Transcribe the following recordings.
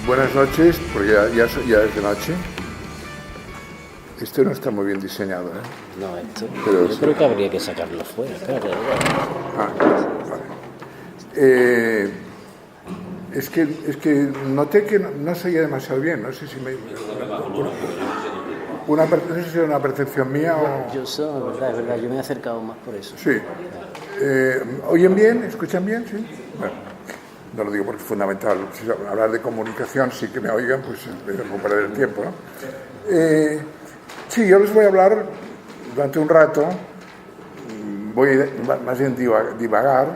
Buenas noches, porque ya es de noche. Esto no está muy bien diseñado, ¿eh? No, esto. Pero yo sí. creo que habría que sacarlo fuera, claro. Vale. Es que noté que no se oía demasiado bien. No sé si no sé si era una percepción mía o... Yo soy, es verdad, yo me he acercado más por eso. Sí. ¿Oyen bien? ¿Escuchan bien? Sí. Bueno, no lo digo porque es fundamental. Si hablar de comunicación, sí que me oigan, pues no perder el tiempo, ¿no? Sí, yo les voy a hablar durante un rato, voy a más bien divagar,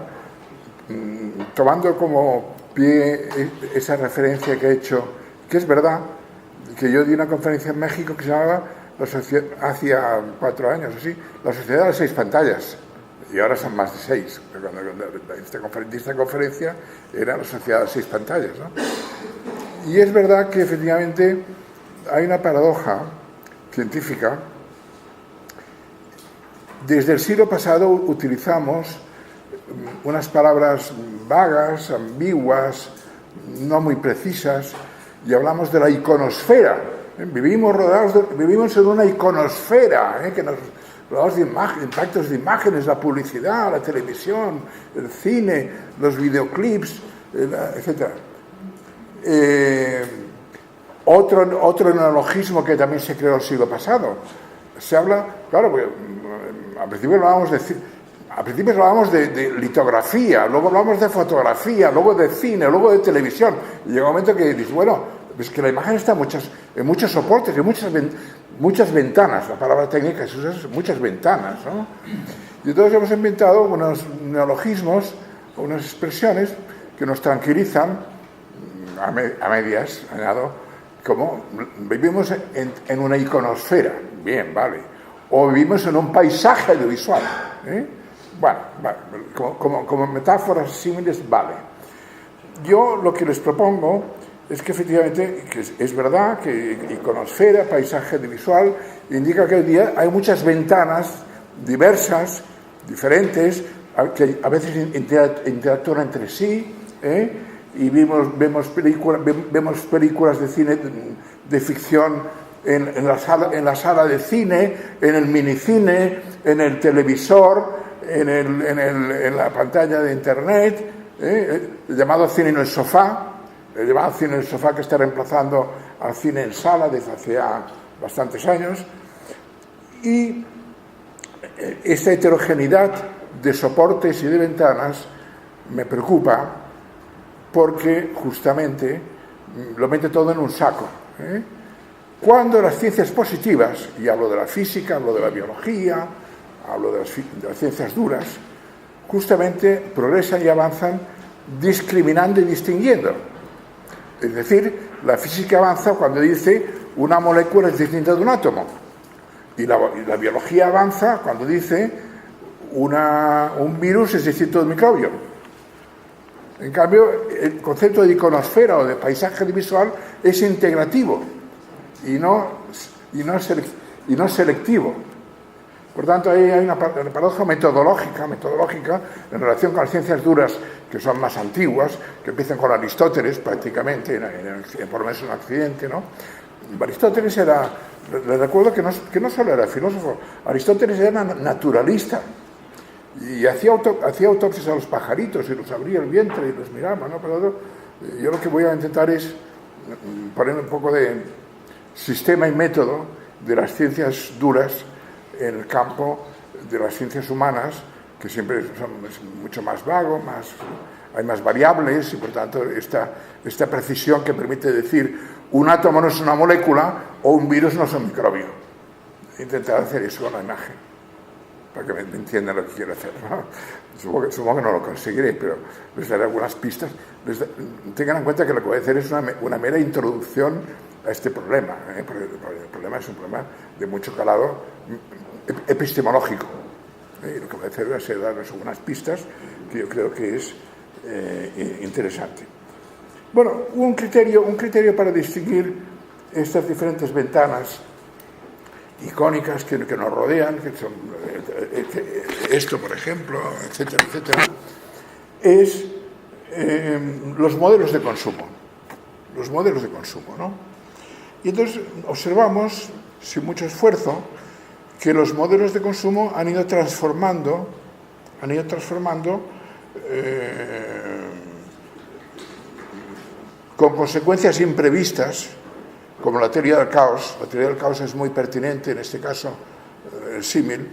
tomando como pie esa referencia que he hecho, que es verdad, que yo di una conferencia en México que se llamaba, hacía 4 años o así, la sociedad de las 6 pantallas, y ahora son más de 6. Cuando esta conferencia era la sociedad de las 6 pantallas, ¿no? Y es verdad que efectivamente hay una paradoja científica. Desde el siglo pasado utilizamos unas palabras vagas, ambiguas, no muy precisas, y hablamos de la iconosfera. Vivimos en una iconosfera, que nos rodeamos de impactos de imágenes, la publicidad, la televisión, el cine, los videoclips, etc. Otro neologismo que también se creó el siglo pasado. Se habla, claro, al principio hablábamos de litografía, luego hablábamos de fotografía, luego de cine, luego de televisión. Y llega un momento que dices, bueno, es que la imagen está en muchos soportes, en muchas ventanas. La palabra técnica se usa muchas ventanas, ¿no? Y entonces hemos inventado unos neologismos, unas expresiones que nos tranquilizan a medias, añado, como vivimos en una iconosfera, bien, vale, o vivimos en un paisaje audiovisual, bueno, vale, como metáforas símiles, vale. Yo lo que les propongo es que efectivamente que es verdad que iconosfera, paisaje audiovisual, indica que hoy día hay muchas ventanas diversas, diferentes, que a veces interactúan entre sí, y vemos películas de cine de ficción en la sala de cine, en el minicine, en el televisor, en la pantalla de internet, el llamado cine en el sofá, que está reemplazando al cine en sala desde hace ya bastantes años. Y esta heterogeneidad de soportes y de ventanas me preocupa, porque justamente lo mete todo en un saco. Cuando las ciencias positivas, y hablo de la física, hablo de la biología, hablo de las ciencias duras, justamente progresan y avanzan discriminando y distinguiendo. Es decir, la física avanza cuando dice una molécula es distinta de un átomo, y la biología avanza cuando dice un virus es distinto de un microbio. En cambio, el concepto de iconosfera o de paisaje audiovisual es integrativo y no selectivo. Por tanto, ahí hay una paradoja metodológica en relación con las ciencias duras, que son más antiguas, que empiezan con Aristóteles prácticamente, por lo menos en Occidente, ¿no? Aristóteles les recuerdo que no solo era filósofo, Aristóteles era naturalista. Y hacía autopsias a los pajaritos y los abría el vientre y los miraba, ¿no? Pero yo lo que voy a intentar es poner un poco de sistema y método de las ciencias duras en el campo de las ciencias humanas, que siempre es mucho más vago, hay más variables, y por tanto esta precisión que permite decir un átomo no es una molécula o un virus no es un microbio. Intentar hacer eso con la imagen, para que me entiendan lo que quiero hacer, ¿no? Supongo que no lo conseguiré, pero les daré algunas pistas. Tengan en cuenta que lo que voy a hacer es una mera introducción a este problema, porque el problema es un problema de mucho calado epistemológico. Y lo que voy a hacer es darles algunas pistas que yo creo que es interesante. Bueno, un criterio para distinguir estas diferentes ventanas icónicas que nos rodean, que son esto, por ejemplo, etcétera, es los modelos de consumo. los modelos de consumo, ¿no? Y entonces observamos, sin mucho esfuerzo, que los modelos de consumo han ido transformando con consecuencias imprevistas, como la teoría del caos. La teoría del caos es muy pertinente en este caso, el símil,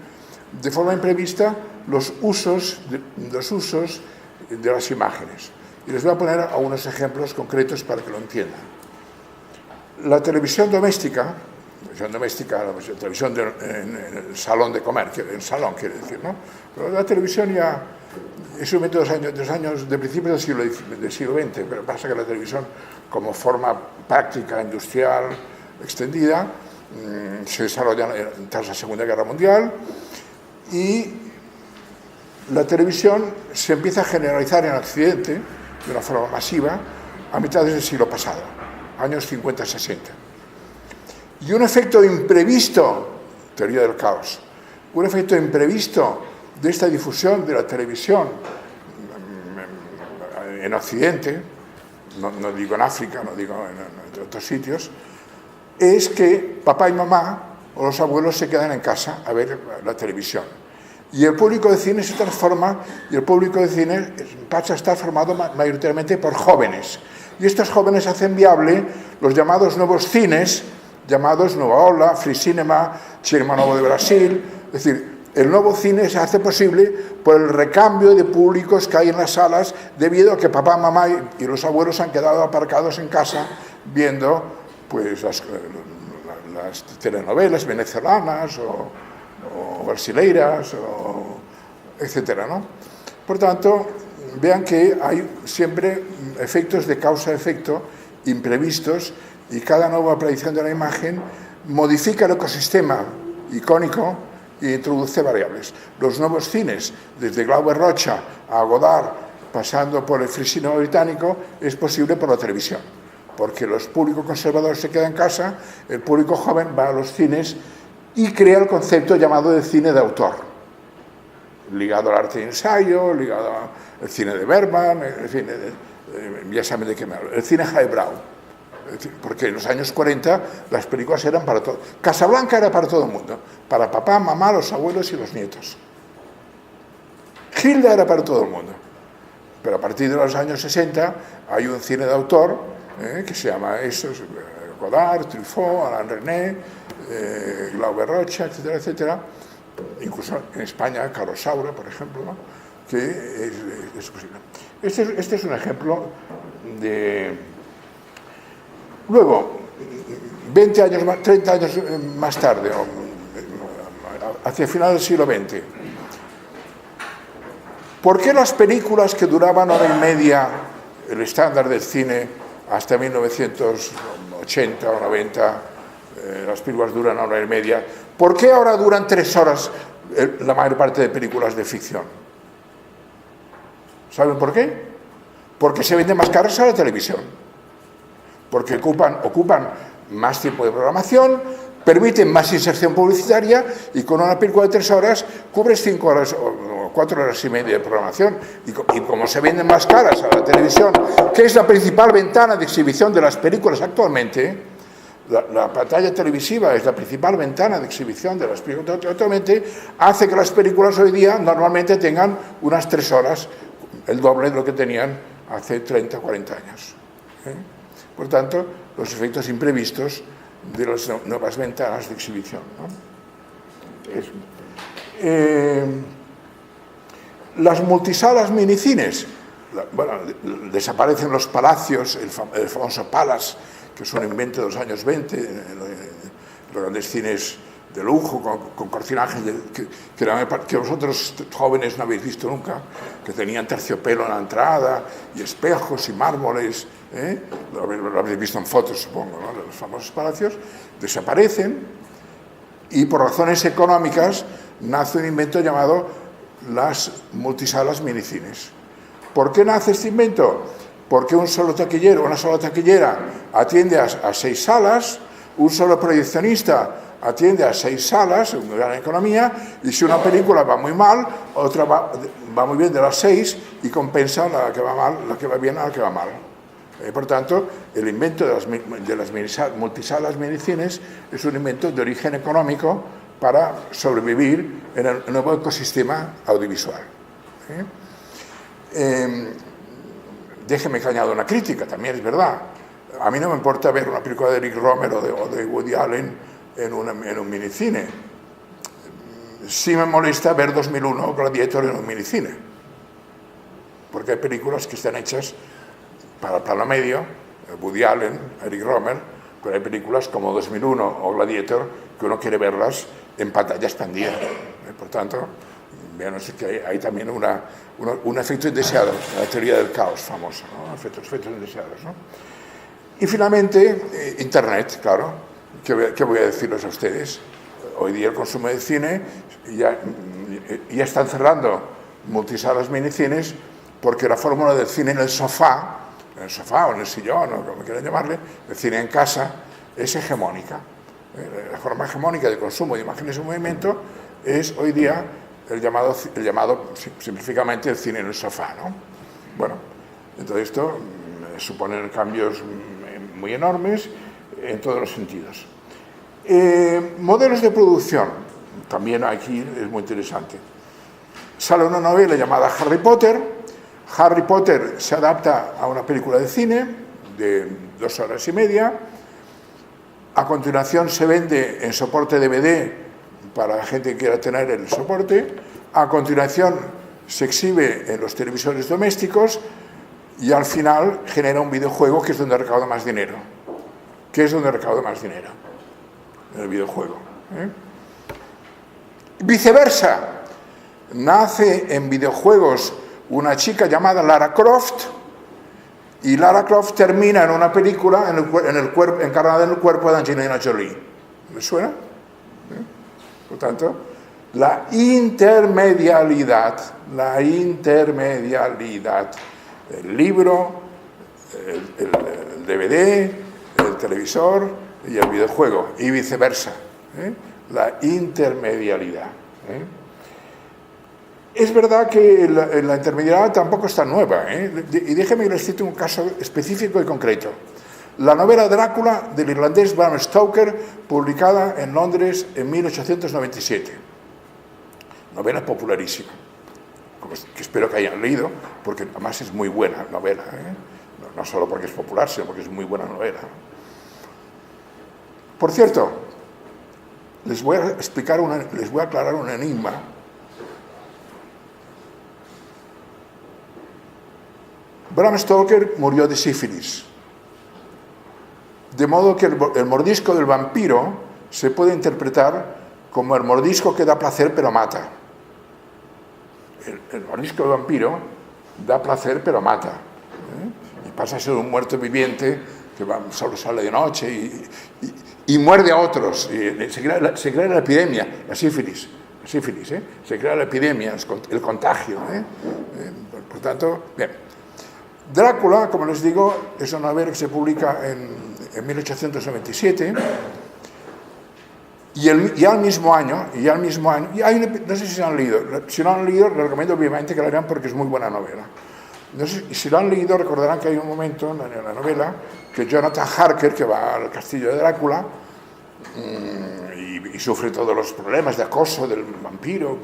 de forma imprevista los usos de las imágenes. Y les voy a poner algunos ejemplos concretos para que lo entiendan. La televisión doméstica, la televisión en el salón de comer, en el salón quiere decir, ¿no? Pero la televisión ya es un invento de los años de principios del siglo XX, pero pasa que la televisión, como forma práctica, industrial, extendida, se desarrolla tras la Segunda Guerra Mundial, y la televisión se empieza a generalizar en Occidente de una forma masiva a mitad del siglo pasado, años 50-60. Y un efecto imprevisto, teoría del caos, un efecto imprevisto de esta difusión de la televisión en Occidente, no digo en África, no digo en otros sitios, es que papá y mamá o los abuelos se quedan en casa a ver la televisión. Y el público de cine se transforma, y el público de cine pasa a estar formado mayoritariamente por jóvenes. Y estos jóvenes hacen viable los llamados nuevos cines, llamados Nueva Ola, Free Cinema, Cinema Novo de Brasil. Es decir, el nuevo cine se hace posible por el recambio de públicos que hay en las salas debido a que papá, mamá y los abuelos han quedado aparcados en casa viendo pues las telenovelas venezolanas o brasileiras, etcétera, ¿no? Por tanto, vean que hay siempre efectos de causa-efecto imprevistos, y cada nueva aparición de la imagen modifica el ecosistema icónico e introduce variables. Los nuevos cines, desde Glauber Rocha a Godard, pasando por el Free Cinema británico, es posible por la televisión, porque los públicos conservadores se quedan en casa, el público joven va a los cines y crea el concepto llamado de cine de autor, ligado al arte de ensayo, ligado al cine de Bergman, en fin, ya saben de qué me hablo, el cine highbrow. Porque en los años 40 las películas eran para todo. Casablanca era para todo el mundo, para papá, mamá, los abuelos y los nietos. Hilda era para todo el mundo. Pero a partir de los años 60 hay un cine de autor que se llama Godard, Truffaut, Alain René, Glauber Rocha, etcétera, etcétera. Incluso en España, Carlos Saura, por ejemplo, ¿no? Que es posible. Este es un ejemplo de... Luego, 20 años más, 30 años más tarde, hacia el final del siglo XX, ¿por qué las películas que duraban hora y media, el estándar del cine, hasta 1980 o 90, las películas duran hora y media, ¿por qué ahora duran 3 horas la mayor parte de películas de ficción? ¿Saben por qué? Porque se venden más caras a la televisión. Porque ocupan más tiempo de programación, permiten más inserción publicitaria, y con una película de 3 horas cubres 5 horas o 4 horas y media de programación. Y como se venden más caras a la televisión, que es la principal ventana de exhibición de las películas actualmente, la pantalla televisiva es la principal ventana de exhibición de las películas actualmente, hace que las películas hoy día normalmente tengan unas 3 horas, el doble de lo que tenían hace 30 o 40 años. Por tanto, los efectos imprevistos de las nuevas ventanas de exhibición, ¿no? Las multisalas minicines, desaparecen los palacios, el famoso Palace, que es un invento de los años 20, los grandes cines de lujo, con cortinajes que vosotros jóvenes no habéis visto nunca, que tenían terciopelo en la entrada, y espejos y mármoles, lo habéis visto en fotos, supongo, ¿no? De los famosos palacios, desaparecen, y por razones económicas nace un invento llamado las multisalas minicines. ¿Por qué nace este invento? Porque un solo taquillero, una sola taquillera atiende a 6 salas, un solo proyeccionista atiende a 6 salas, una gran economía, y si una película va muy mal, otra va muy bien de las 6 y compensa la que va mal, la que va bien a la que va mal. Por tanto, el invento de las multisalas minicines es un invento de origen económico para sobrevivir en el nuevo ecosistema audiovisual. Déjeme que añada una crítica, también es verdad. A mí no me importa ver una película de Eric Romer o de Woody Allen en un minicine. Sí me molesta ver 2001 Gladiator en un minicine, porque hay películas que están hechas para plano medio, Woody Allen, Eric Romer, pero hay películas como 2001 o Gladiator que uno quiere verlas en pantalla expandida. Por tanto, vean que hay también un efecto indeseado, la teoría del caos famosa, ¿no? efectos indeseados, ¿no? Y finalmente, Internet, claro. ¿Qué voy a decirles a ustedes? Hoy día el consumo de cine ya están cerrando multisalas minicines porque la fórmula del cine en el sofá o en el sillón, o como quieran llamarle, el cine en casa, es hegemónica. La forma hegemónica de consumo de imágenes en movimiento es hoy día el llamado simplificamente el cine en el sofá, ¿no? Bueno, entonces esto supone cambios muy enormes en todos los sentidos. Modelos de producción, también aquí es muy interesante. Sale una novela llamada Harry Potter. Harry Potter se adapta a una película de cine de 2 horas y media. A continuación se vende en soporte DVD para la gente que quiera tener el soporte. A continuación se exhibe en los televisores domésticos y al final genera un videojuego que es donde recauda más dinero. ¿Qué es donde recauda más dinero? En el videojuego. Viceversa, nace en videojuegos una chica llamada Lara Croft y Lara Croft termina en una película encarnada en el cuerpo de Angelina Jolie. ¿Me suena? Por tanto, la intermedialidad, el libro, el DVD, el televisor y el videojuego, y viceversa, la intermedialidad. Es verdad que la intermedialidad tampoco es tan nueva, y déjeme que les cite un caso específico y concreto. La novela Drácula del irlandés Bram Stoker, publicada en Londres en 1897. Novela popularísima, que espero que hayan leído, porque además es muy buena novela, no solo porque es popular, sino porque es muy buena novela. Por cierto, les voy a aclarar un enigma. Bram Stoker murió de sífilis, de modo que el mordisco del vampiro se puede interpretar como el mordisco que da placer pero mata. El mordisco del vampiro da placer pero mata, y pasa a ser un muerto viviente que solo sale de noche y muerde a otros. Y se crea la epidemia, la sífilis, se crea la epidemia, el contagio. Por tanto, bien. Drácula, como les digo, es una novela que se publica en 1897 y al mismo año, no sé si lo han leído, si lo han leído, les recomiendo obviamente que lo lean porque es muy buena novela. No sé, si lo han leído recordarán que hay un momento en la novela que Jonathan Harker, que va al castillo de Drácula y sufre todos los problemas de acoso del vampiro.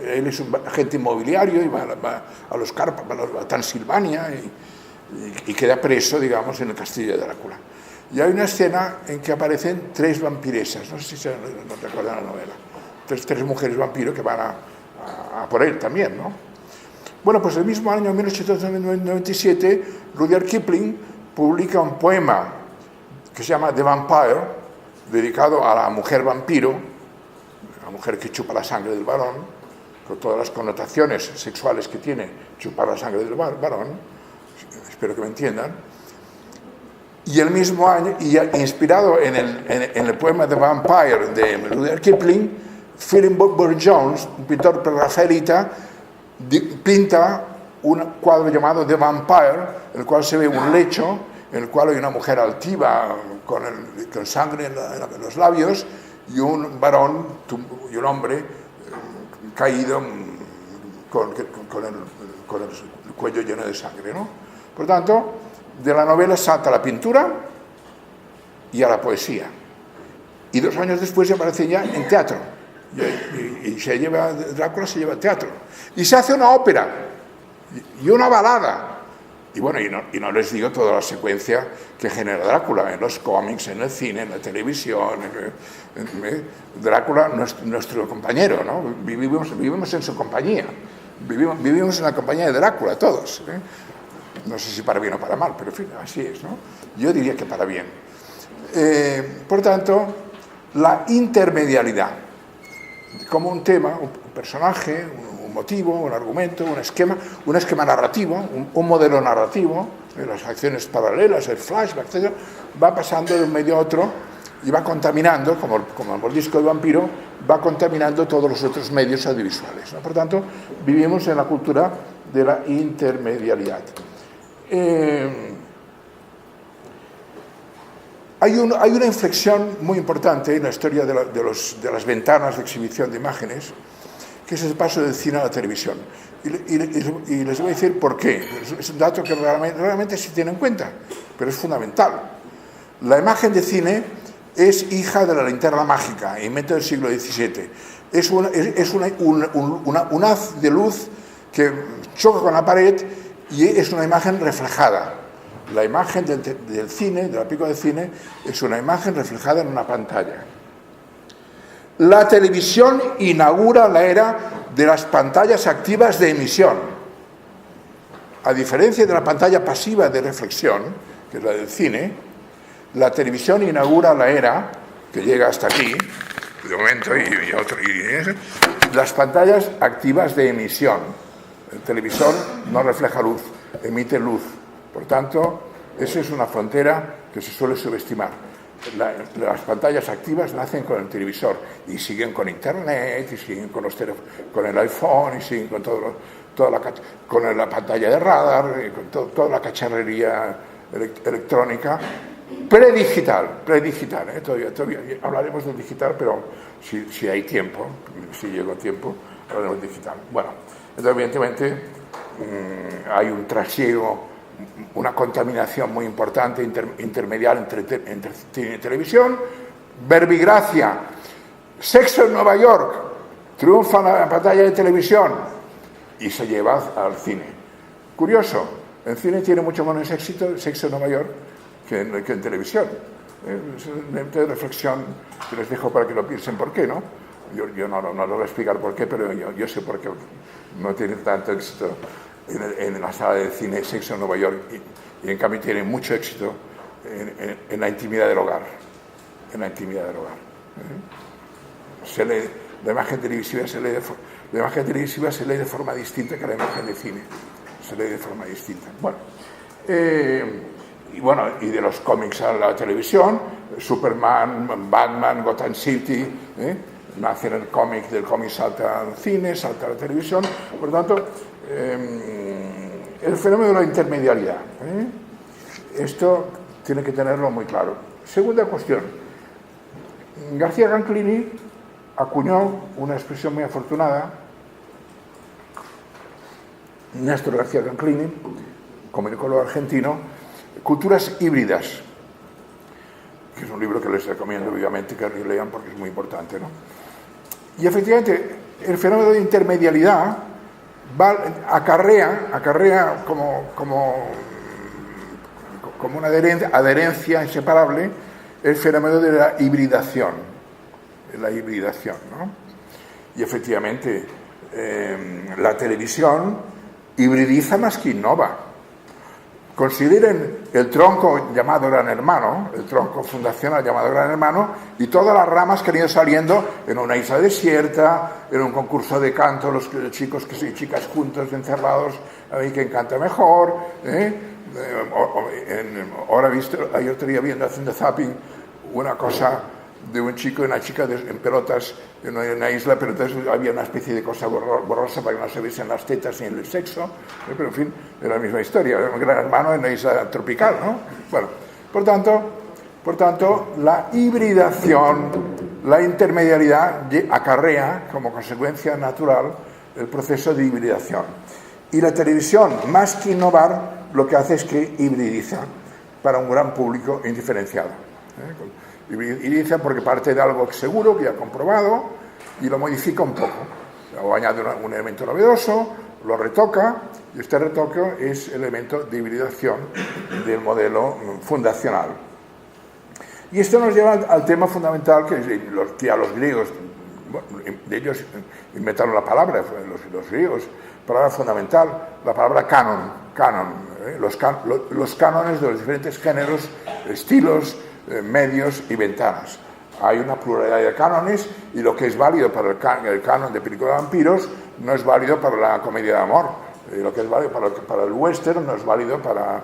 Él es un agente inmobiliario y va a los Cárpatos, a Transilvania y queda preso, digamos, en el castillo de Drácula. Y hay una escena en que aparecen 3 vampiresas, no sé si no recuerdan la novela, 3 mujeres vampiros que van a por él también, ¿no? Bueno, pues el mismo año, en 1897, Rudyard Kipling publica un poema que se llama The Vampire, dedicado a la mujer vampiro, la mujer que chupa la sangre del varón, con todas las connotaciones sexuales que tiene chupar la sangre del varón, espero que me entiendan. Y el mismo año, y inspirado en el poema The Vampire de Rudyard Kipling, Philip Burne-Jones, un pintor prerrafaelita, pinta un cuadro llamado The Vampire, en el cual se ve un lecho en el cual hay una mujer altiva con sangre en los labios y un varón y un hombre caído con el cuello lleno de sangre, ¿no? Por tanto, de la novela salta a la pintura y a la poesía. Y 2 años después se aparece ya en teatro. Y se lleva, Drácula se lleva al teatro. Y se hace una ópera y una balada. Y bueno, y no les digo toda la secuencia que genera Drácula en los cómics, en el cine, en la televisión. Drácula, nuestro compañero, ¿no? Vivimos en su compañía. Vivimos en la compañía de Drácula, todos. No sé si para bien o para mal, pero en fin, así es, ¿no? Yo diría que para bien. Por tanto, la intermedialidad, como un tema, un personaje, un motivo, un argumento, un esquema narrativo, un modelo narrativo, las acciones paralelas, el flashback, etc., va pasando de un medio a otro y va contaminando, como el mordisco de vampiro, va contaminando todos los otros medios audiovisuales, ¿no? Por tanto, vivimos en la cultura de la intermedialidad. Hay una inflexión muy importante en la historia de las ventanas de exhibición de imágenes, que es el paso del cine a la televisión. Y les voy a decir por qué. Es un dato que realmente se tiene en cuenta, pero es fundamental. La imagen de cine es hija de la linterna mágica, invento del siglo XVII. Es un haz de luz que choca con la pared y es una imagen reflejada. La imagen del cine, de la película de cine, es una imagen reflejada en una pantalla. La televisión inaugura la era de las pantallas activas de emisión. A diferencia de la pantalla pasiva de reflexión, que es la del cine, la televisión inaugura la era, que llega hasta aquí, de momento, las pantallas activas de emisión. El televisor no refleja luz, emite luz. Por tanto, esa es una frontera que se suele subestimar. Las pantallas activas nacen con el televisor y siguen con internet, y siguen con el iPhone, y siguen con con la pantalla de radar, con toda la cacharrería electrónica predigital. Todavía hablaremos del digital, pero si hay tiempo, si llegó tiempo, hablaremos del digital. Bueno, entonces evidentemente hay un trasiego, una contaminación muy importante, intermedial entre cine y televisión. Verbigracia, Sexo en Nueva York, triunfa en la pantalla de televisión y se lleva al cine. Curioso, el cine tiene mucho menos éxito, Sexo en Nueva York, que en televisión. Es una reflexión que les dejo para que lo piensen por qué, ¿no? Yo no lo voy a explicar por qué, pero yo sé por qué no tiene tanto éxito en la sala de cine Sexo en Nueva York y en cambio tiene mucho éxito en la intimidad del hogar. En la intimidad del hogar. La imagen televisiva se lee de forma distinta que la imagen de cine. Se lee de forma distinta. Y de los cómics a la televisión, Superman, Batman, Gotham City, nace en el cómic, del cómic salta al cine, salta a la televisión. Por lo tanto, el fenómeno de la intermedialidad. Esto tiene que tenerlo muy claro. Segunda cuestión. García Canclini acuñó una expresión muy afortunada. Néstor García Canclini, comunicólogo argentino, Culturas híbridas, que es un libro que les recomiendo vivamente que lean porque es muy importante, ¿no? Y efectivamente, el fenómeno de intermedialidad acarrea como una adherencia inseparable el fenómeno de la hibridación, ¿no? Y efectivamente, la televisión hibridiza más que innova. Consideren el tronco llamado Gran Hermano, el tronco fundacional llamado Gran Hermano, y todas las ramas que han ido saliendo en una isla desierta, en un concurso de canto, los chicos y chicas juntos, encerrados, a ver quién canta mejor. Ahora ayer estaría viendo, haciendo zapping, una cosa de un chico y una chica en pelotas en una isla, pero entonces había una especie de cosa borrosa para que no se viesen las tetas ni el sexo, pero en fin, era la misma historia, era un Gran Hermano en una isla tropical, ¿no? Bueno, por tanto, la hibridación, la intermedialidad acarrea como consecuencia natural el proceso de hibridación. Y la televisión, más que innovar, lo que hace es que hibridiza para un gran público indiferenciado. Hibridiza porque parte de algo seguro, que ya ha comprobado, y lo modifica un poco. O añade un elemento novedoso, lo retoca, y este retoque es el elemento de hibridación del modelo fundacional. Y esto nos lleva al tema fundamental que a los griegos, de ellos inventaron la palabra, los griegos, palabra fundamental, la palabra canon, los cánones de los diferentes géneros, estilos, medios y ventanas. Hay una pluralidad de cánones y lo que es válido para el canon de película de vampiros no es válido para la comedia de amor. Lo que es válido para el western no es válido para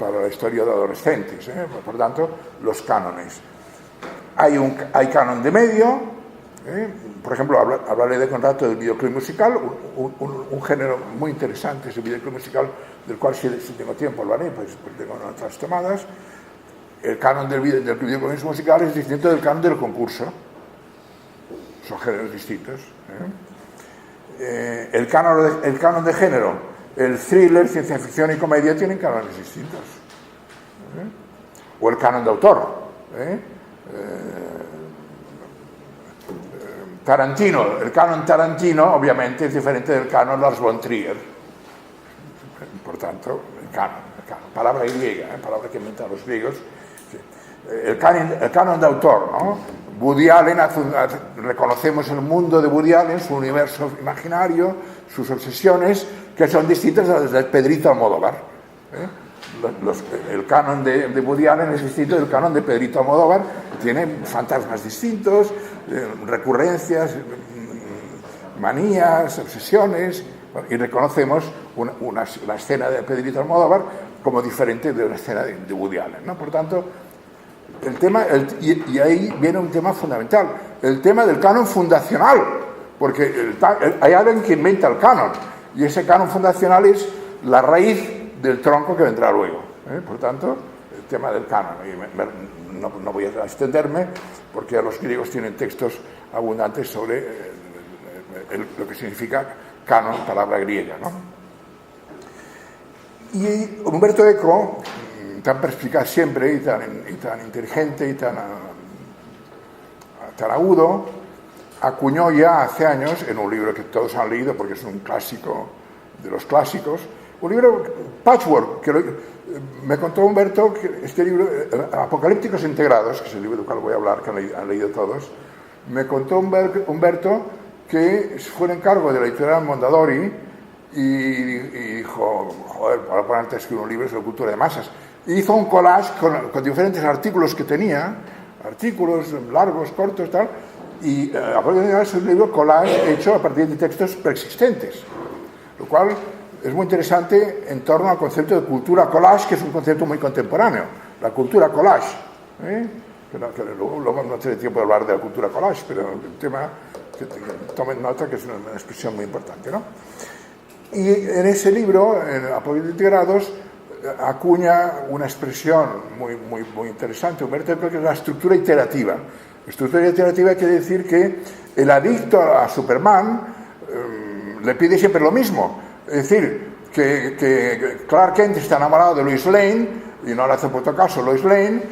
la historia de adolescentes. Por tanto, los cánones. Hay canon de medio. Por ejemplo, hablaré de contrato del videoclip musical, un género muy interesante es el videoclip musical, del cual si tengo tiempo hablaré, pues tengo otras tomadas. El canon del videoclip musical es distinto del canon del concurso. Son géneros distintos. El canon de género, el thriller, ciencia ficción y comedia tienen cánones distintos. O el canon de autor. Tarantino, el canon Tarantino obviamente es diferente del canon Lars von Trier. Por tanto, el canon, palabra griega, palabra que inventan los griegos. El canon de autor, ¿no? Woody Allen, reconocemos el mundo de Woody Allen, su universo imaginario, sus obsesiones, que son distintas a las de Pedrito Almodóvar. El canon de Woody Allen es distinto del canon de Pedrito Almodóvar, tiene fantasmas distintos, recurrencias, manías, obsesiones, y reconocemos la escena de Pedrito Almodóvar como diferente de la escena de Woody Allen, ¿no? Por tanto, y ahí viene un tema fundamental, el tema del canon fundacional, porque hay alguien que inventa el canon, y ese canon fundacional es la raíz del tronco que vendrá luego. Por tanto, el tema del canon, y no voy a extenderme, porque los griegos tienen textos abundantes sobre lo que significa canon, palabra griega, ¿no? Y Umberto Eco, tan perspicaz siempre y tan inteligente y tan agudo, acuñó ya hace años, en un libro que todos han leído porque es un clásico de los clásicos, un libro, Patchwork, que me contó Humberto, que este libro, Apocalípticos Integrados, que es el libro del cual voy a hablar, que han leído todos, me contó Humberto que fue el encargo de la editorial Mondadori y dijo, joder, para ponerte a escribir un libro sobre cultura de masas. Y hizo un collage con diferentes artículos que tenía, artículos largos, cortos, tal, y a partir de es un libro collage hecho a partir de textos preexistentes, lo cual es muy interesante en torno al concepto de cultura collage, que es un concepto muy contemporáneo, la cultura collage. Luego no tiene tiempo de hablar de la cultura collage, pero el tema, que tomen nota, que es una expresión muy importante, ¿no? Y en ese libro, en Apocalípticos Integrados, acuña una expresión muy interesante, Humberto, que es la estructura iterativa. Estructura iterativa quiere decir que el adicto a Superman le pide siempre lo mismo. Es decir, que Clark Kent está enamorado de Lois Lane y no le hace puto caso Lois Lane,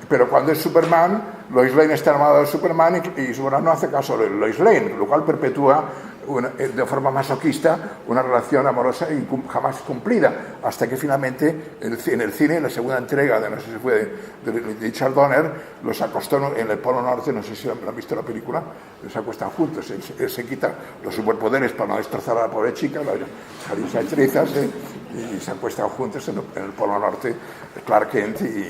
pero cuando es Superman, Lois Lane está enamorada de Superman y Superman no hace caso de Lois Lane, lo cual perpetúa de forma masoquista una relación amorosa jamás cumplida, hasta que finalmente en el cine, en la segunda entrega de, no sé si fue de Richard Donner, los acostó en el Polo Norte, no sé si han visto la película, se acuestan juntos, él se quita los superpoderes para no destrozar a la pobre chica, la trizas, y se acuestan juntos en el Polo Norte, Clark Kent y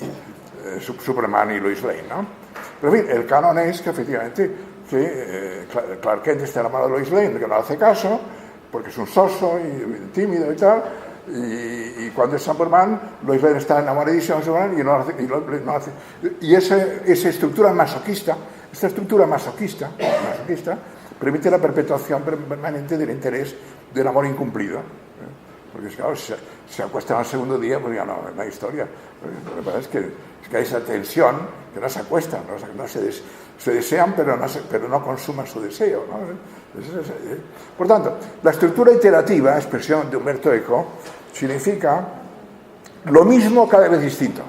Superman y Lois Lane, ¿no? Pero en fin, el canon es que efectivamente Clark Kent está enamorado de Lois Lane, que no le hace caso, porque es un soso y tímido y tal, y cuando es Superman, Lois Lane está enamoradísima de Superman y no hace. Y esa estructura masoquista, permite la perpetuación permanente del interés del amor incumplido. Porque claro, si se acuestan al segundo día, pues ya no hay historia. Lo que pasa es que hay esa tensión, que no se acuestan, no se desean, pero no consuman su deseo, ¿no? Por tanto, la estructura iterativa, expresión de Umberto Eco, significa lo mismo cada vez distinto.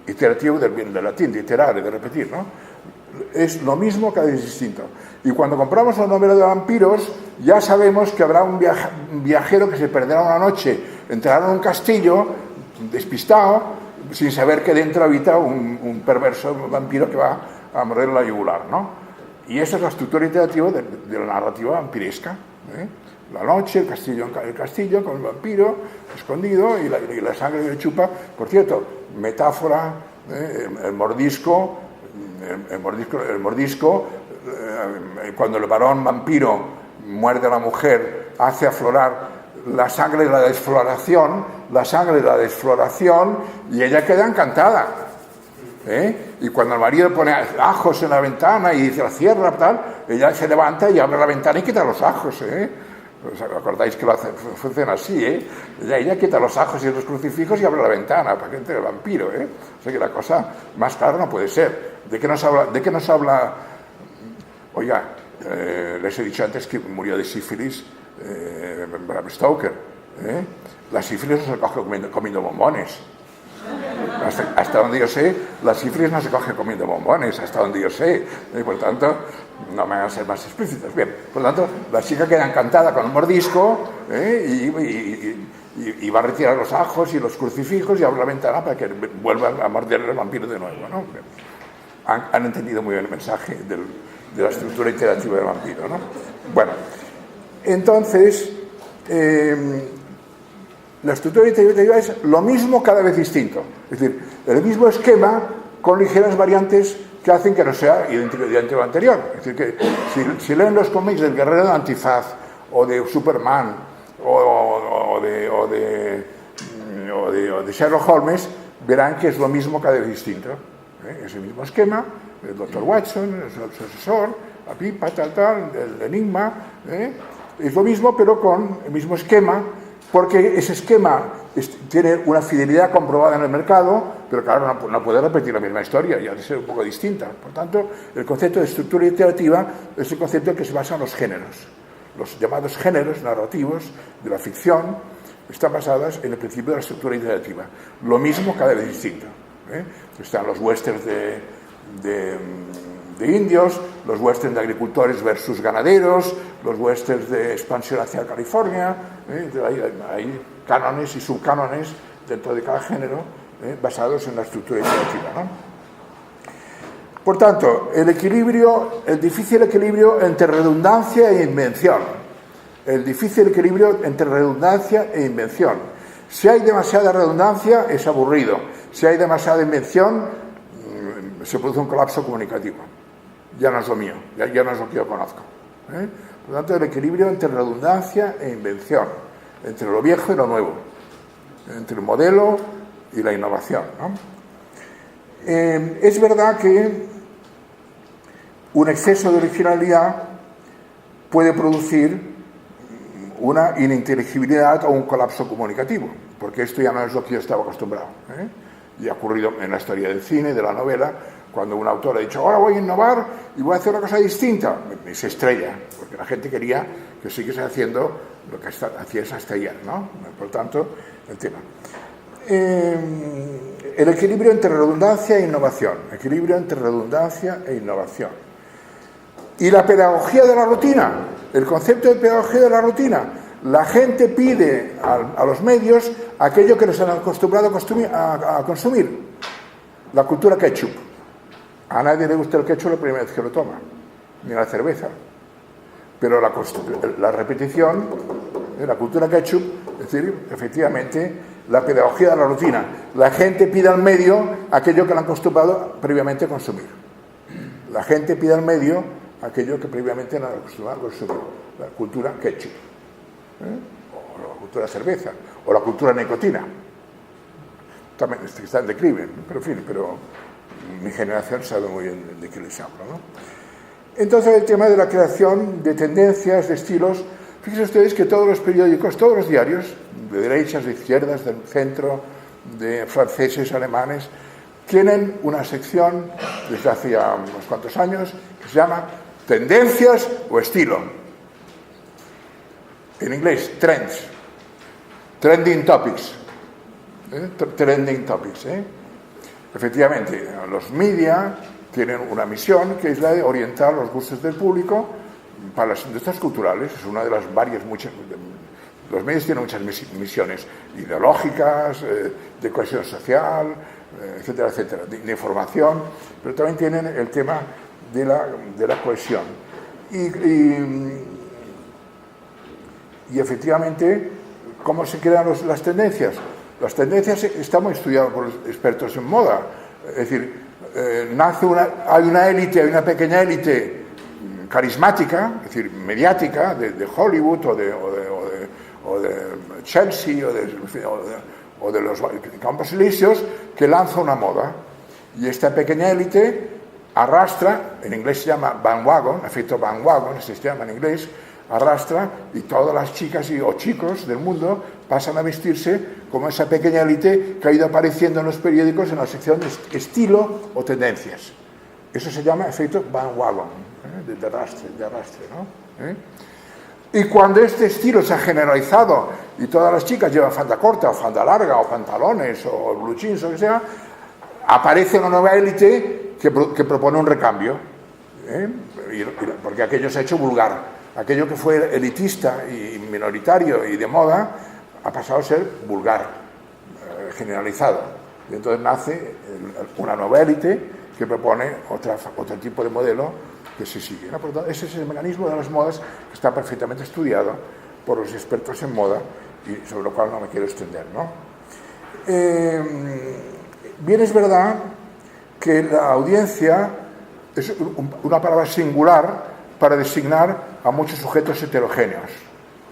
Iterativo del latín, de iterare, de repetir, ¿no? Es lo mismo cada vez distinto. Y cuando compramos la novela de vampiros, ya sabemos que habrá un viajero que se perderá una noche, entrará en un castillo, despistado, sin saber que dentro habita un perverso vampiro que va a morder la yugular, ¿no? Y esa es la estructura iterativa de la narrativa vampiresca, ¿eh? La noche, el castillo con el vampiro escondido y la sangre que le chupa. Por cierto, metáfora, el mordisco, cuando el varón vampiro muerde a la mujer, hace aflorar la sangre de la desfloración, y ella queda encantada. Y cuando el marido pone ajos en la ventana y dice la cierra, tal, ella se levanta y abre la ventana y quita los ajos. ¿Os acordáis que funciona así? Ella quita los ajos y los crucifijos y abre la ventana para que entre el vampiro. O sea que la cosa más clara no puede ser. ¿De qué nos habla? Oiga, les he dicho antes que murió de sífilis Bram Stoker. La sífilis no se coge comiendo bombones. Hasta donde yo sé, la sífilis no se coge comiendo bombones, hasta donde yo sé. Y por tanto, no me van a ser más explícitos. Bien, por lo tanto, la chica queda encantada con un mordisco y va a retirar los ajos y los crucifijos y abre la ventana para que vuelva a morder el vampiro de nuevo, ¿no? Han entendido muy bien el mensaje de la estructura iterativa del vampiro, ¿no? Bueno, entonces, la estructura iterativa es lo mismo cada vez distinto. Es decir, el mismo esquema con ligeras variantes que hacen que no sea idéntico a lo anterior. Es decir, que si leen los cómics del Guerrero de Antifaz o de Superman o de Sherlock Holmes, verán que es lo mismo cada vez distinto. Es el mismo esquema, el Dr. Watson, su asesor, la pipa, tal, el enigma, es lo mismo pero con el mismo esquema, porque ese esquema tiene una fidelidad comprobada en el mercado, pero claro, no puede repetir la misma historia, y ha de ser un poco distinta. Por tanto, el concepto de estructura iterativa es el concepto en que se basan los géneros. Los llamados géneros narrativos de la ficción están basados en el principio de la estructura iterativa. Lo mismo cada vez distinto. Están los westerns de indios, los westerns de agricultores versus ganaderos, los westerns de expansión hacia California. Hay cánones y subcánones dentro de cada género basados en la estructura iterativa, ¿no? Por tanto, el difícil equilibrio entre redundancia e invención. El difícil equilibrio entre redundancia e invención. Si hay demasiada redundancia, es aburrido. Si hay demasiada invención, se produce un colapso comunicativo. Ya no es lo mío, ya no es lo que yo conozco. Por lo tanto, el equilibrio entre redundancia e invención, entre lo viejo y lo nuevo, entre el modelo y la innovación, ¿no? Es verdad que un exceso de originalidad puede producir una ininteligibilidad o un colapso comunicativo, porque esto ya no es lo que yo estaba acostumbrado. Y ha ocurrido en la historia del cine, de la novela, cuando un autor ha dicho, ahora voy a innovar y voy a hacer una cosa distinta, y se estrella, porque la gente quería que siguiese haciendo lo que hacías hasta ayer, ¿no? Por tanto, el tema. El equilibrio entre redundancia e innovación. Equilibrio entre redundancia e innovación. Y la pedagogía de la rutina. El concepto de pedagogía de la rutina. La gente pide a los medios aquello que nos han acostumbrado a consumir. La cultura ketchup. A nadie le gusta el ketchup la primera vez que lo toma, ni la cerveza. Pero la repetición de la cultura ketchup, es decir, efectivamente, la pedagogía de la rutina. La gente pide al medio aquello que le han acostumbrado previamente a consumir. La gente pide al medio aquello que previamente no han acostumbrado a consumir. La cultura ketchup. O la cultura cerveza. O la cultura nicotina. También está en declive, pero en fin, mi generación sabe muy bien de qué les hablo, ¿no? Entonces, el tema de la creación de tendencias, de estilos. Fíjense ustedes que todos los periódicos, todos los diarios, de derechas, de izquierdas, del centro, de franceses, alemanes, tienen una sección desde hace ya unos cuantos años que se llama Tendencias o Estilo. En inglés, Trends. Trending Topics. Trending topics. Efectivamente, los media tienen una misión que es la de orientar los gustos del público para las industrias culturales. Es una de las muchas. Los medios tienen muchas misiones ideológicas, de cohesión social, etcétera, etcétera, de información, pero también tienen el tema de la cohesión. Y efectivamente, ¿cómo se crean las tendencias? Las tendencias están muy estudiadas por expertos en moda. Es decir, hay una élite, hay una pequeña élite carismática, es decir, mediática, de Hollywood o de Chelsea o de los Campos Elíseos, que lanza una moda. Y esta pequeña élite arrastra, en inglés se llama bandwagon, efecto bandwagon, así se llama en inglés, arrastra, y todas las chicas o chicos del mundo pasan a vestirse como esa pequeña élite que ha ido apareciendo en los periódicos en la sección de estilo o tendencias. Eso se llama efecto bandwagon, de arrastre, ¿no? Y cuando este estilo se ha generalizado y todas las chicas llevan falda corta o falda larga o pantalones o blue jeans o lo que sea, aparece una nueva élite que propone un recambio, porque aquello se ha hecho vulgar. Aquello que fue elitista y minoritario y de moda ha pasado a ser vulgar, generalizado. Y entonces nace una nueva élite que propone otro tipo de modelo que se sigue, ¿no? Por lo tanto, ese es el mecanismo de las modas que está perfectamente estudiado por los expertos en moda y sobre lo cual no me quiero extender, ¿no? Bien, es verdad que la audiencia es una palabra singular para designar a muchos sujetos heterogéneos.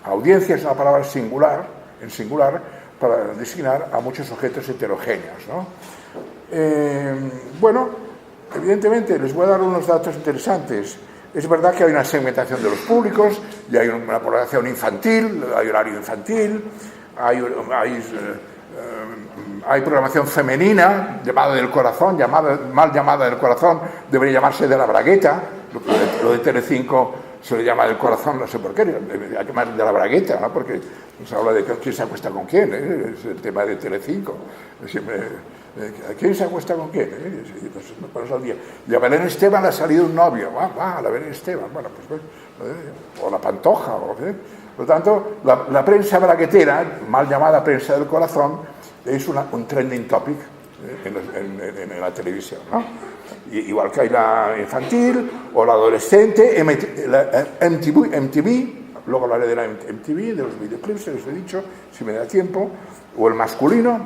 Audiencia es una palabra singular para designar a muchos sujetos heterogéneos, ¿no? Bueno, evidentemente les voy a dar unos datos interesantes. Es verdad que hay una segmentación de los públicos y hay una población infantil, hay horario infantil, hay programación femenina, llamada del corazón, mal llamada del corazón, debería llamarse de la bragueta. Lo de Telecinco se le llama del corazón, no sé por qué, hay que llamar de la bragueta, ¿no? Porque se habla de quién se acuesta con quién, es el tema de Telecinco. Siempre, ¿quién se acuesta con quién? Pues al día. Y a Belén Esteban le ha salido un novio, a la Belén Esteban, bueno, pues, o la Pantoja, por lo tanto, la prensa braguetera, mal llamada prensa del corazón, es un trending topic en la televisión, ¿no? Igual que hay la infantil o la adolescente, MTV, luego hablaré de la MTV, de los videoclips, les he dicho, si me da tiempo, o el masculino.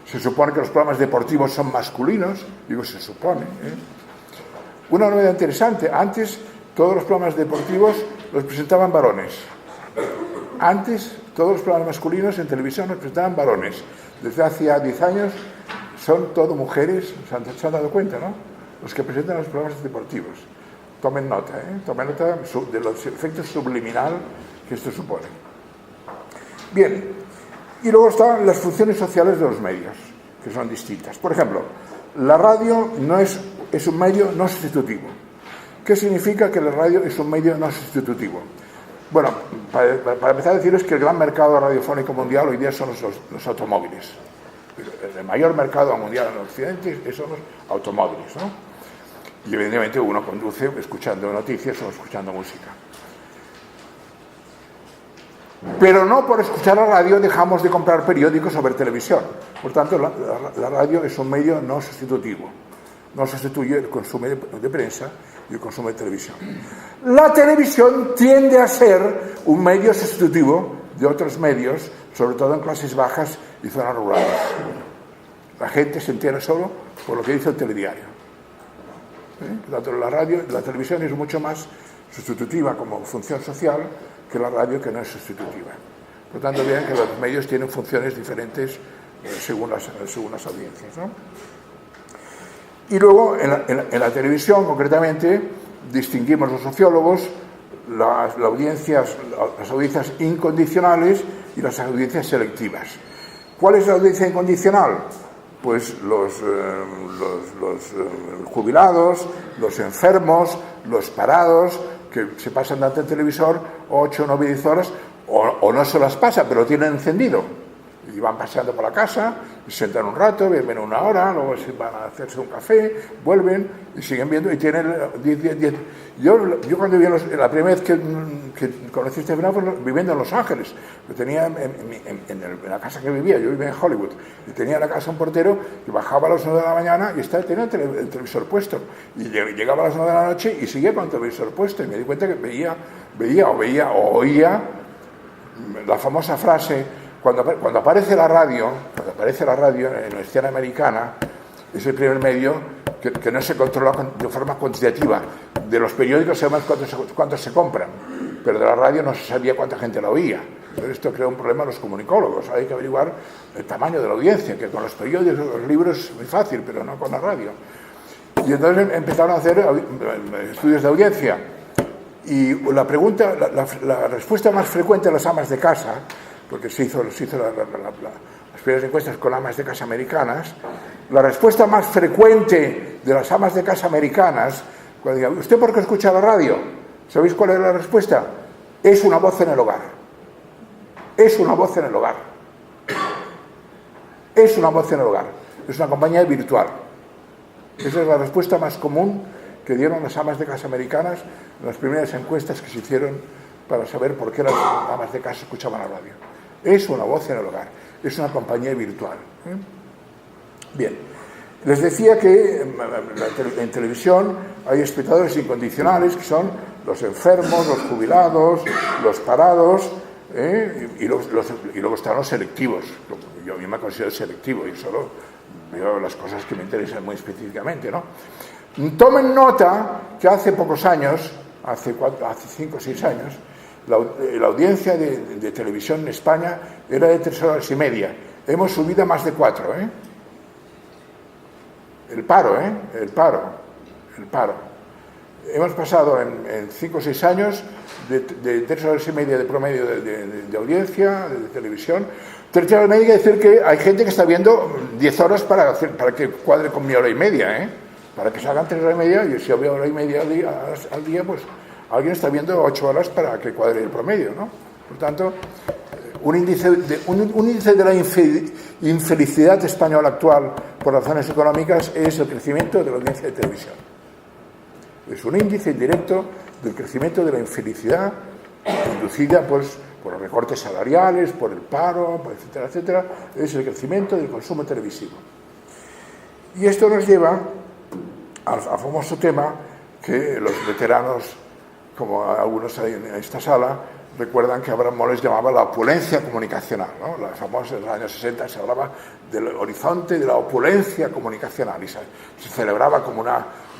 Se supone que los programas deportivos son masculinos, digo se supone. Una novedad interesante, antes todos los programas deportivos los presentaban varones. Antes todos los programas masculinos en televisión los presentaban varones. Desde hace 10 años son todo mujeres, se han dado cuenta, ¿no? Los que presentan los programas deportivos. Tomen nota de los efectos subliminal que esto supone. Bien, y luego están las funciones sociales de los medios, que son distintas. Por ejemplo, la radio es un medio no sustitutivo. ¿Qué significa que la radio es un medio no sustitutivo? Bueno, para empezar a deciros que el gran mercado radiofónico mundial hoy día son los automóviles. El mayor mercado mundial en Occidente son los automóviles, ¿no? Y evidentemente uno conduce escuchando noticias o escuchando música. Pero no por escuchar la radio dejamos de comprar periódicos o ver televisión. Por tanto, la radio es un medio no sustitutivo. No sustituye el consumo de prensa y el consumo de televisión. La televisión tiende a ser un medio sustitutivo de otros medios, sobre todo en clases bajas y zonas rurales. La gente se entera solo por lo que dice el telediario. La televisión es mucho más sustitutiva como función social que la radio, que no es sustitutiva. Por lo tanto, vean que los medios tienen funciones diferentes según las audiencias, ¿no? Y luego, en la televisión, concretamente, distinguimos los sociólogos las audiencias incondicionales y las audiencias selectivas. ¿Cuál es la audiencia incondicional? Pues los jubilados, los enfermos, los parados, que se pasan delante del televisor 8, 9, 10 horas, o no se las pasa, pero lo tienen encendido. Y van paseando por la casa, se sientan un rato, viven una hora, luego se van a hacerse un café, vuelven y siguen viendo y tienen 10. Yo cuando vi la primera vez que conocí este fenómeno fue viviendo en Los Ángeles. Lo tenía en la casa que vivía, yo vivía en Hollywood, y tenía en la casa un portero que bajaba a las 9 de la mañana y tenía el televisor puesto. Y llegaba a las 9 de la noche y seguía con el televisor puesto. Y me di cuenta que oía la famosa frase, cuando aparece la radio en la escena americana, es el primer medio que no se controla de forma cuantitativa. De los periódicos sabemos cuántos se compran, pero de la radio no se sabía cuánta gente la oía. Entonces esto crea un problema a los comunicólogos. Hay que averiguar el tamaño de la audiencia, que con los periódicos, los libros es muy fácil, pero no con la radio. Y entonces empezaron a hacer estudios de audiencia. Y la respuesta más frecuente de las amas de casa, porque se hizo las primeras encuestas con amas de casa americanas, la respuesta más frecuente de las amas de casa americanas, cuando digan, ¿usted por qué escucha la radio? ¿Sabéis cuál es la respuesta? Es una voz en el hogar. Es una voz en el hogar. Es una voz en el hogar. Es una compañía virtual. Esa es la respuesta más común que dieron las amas de casa americanas en las primeras encuestas que se hicieron para saber por qué las amas de casa escuchaban la radio. Es una voz en el hogar, es una compañía virtual. Bien, les decía que en televisión hay espectadores incondicionales, que son los enfermos, los jubilados, los parados, y luego están los selectivos. Yo me considero selectivo y solo veo las cosas que me interesan muy específicamente, ¿no? Tomen nota que hace pocos años, hace 5 o 6 años, la audiencia de televisión en España era de 3 horas y media. Hemos subido a más de 4, El paro. Hemos pasado en 5 o 6 años de 3 horas y media de promedio de audiencia, de televisión. 3 horas y media quiere decir que hay gente que está viendo 10 horas para que cuadre con mi hora y media, Para que salgan 3 horas y media, y si yo veo hora y media al día, pues alguien está viendo 8 horas para que cuadre el promedio, ¿no? Por tanto, un índice de la infelicidad española actual por razones económicas es el crecimiento de la audiencia de televisión. Es un índice indirecto del crecimiento de la infelicidad inducida pues, por los recortes salariales, por el paro, etcétera, etcétera. Es el crecimiento del consumo televisivo. Y esto nos lleva al famoso tema que los veteranos, como algunos en esta sala, recuerdan que Abraham Moles llamaba la opulencia comunicacional, ¿no? La famosa, en los años 60 se hablaba del horizonte de la opulencia comunicacional y se celebraba como un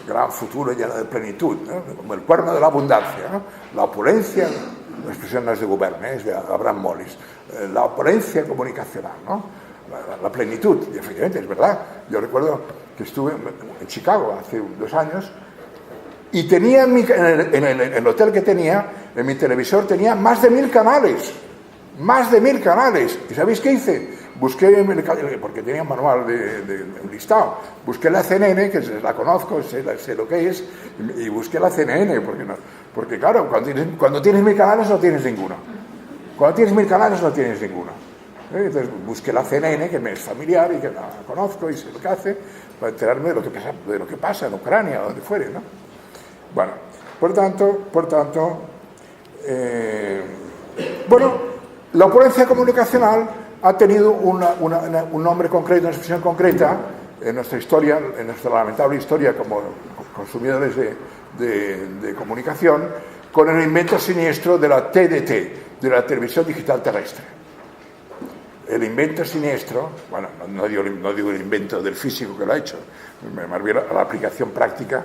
gran futuro lleno de plenitud, ¿no? Como el cuerno de la abundancia, ¿no? La opulencia, la expresión no es de Gubern, es de Abraham Moles, la opulencia comunicacional, ¿no? La plenitud, y efectivamente es verdad. Yo recuerdo que estuve en Chicago hace 2 años y tenía en el hotel que tenía, en mi televisor, tenía más de 1000 canales. Más de 1000 canales. ¿Y sabéis qué hice? Busqué, porque tenía un manual de listado, busqué la CNN, que la conozco, sé lo que es, y busqué la CNN, porque claro, cuando tienes 1000 canales no tienes ninguno. Cuando tienes 1000 canales no tienes ninguno. Entonces busqué la CNN, que me es familiar y que la conozco y sé lo que hace, para enterarme de lo que pasa en Ucrania o donde fuere, ¿no? Bueno, por tanto, la opulencia comunicacional ha tenido un nombre concreto, una expresión concreta en nuestra historia, en nuestra lamentable historia como consumidores de comunicación, con el invento siniestro de la TDT, de la televisión digital terrestre. El invento siniestro, bueno, no digo el invento del físico que lo ha hecho, más bien la aplicación práctica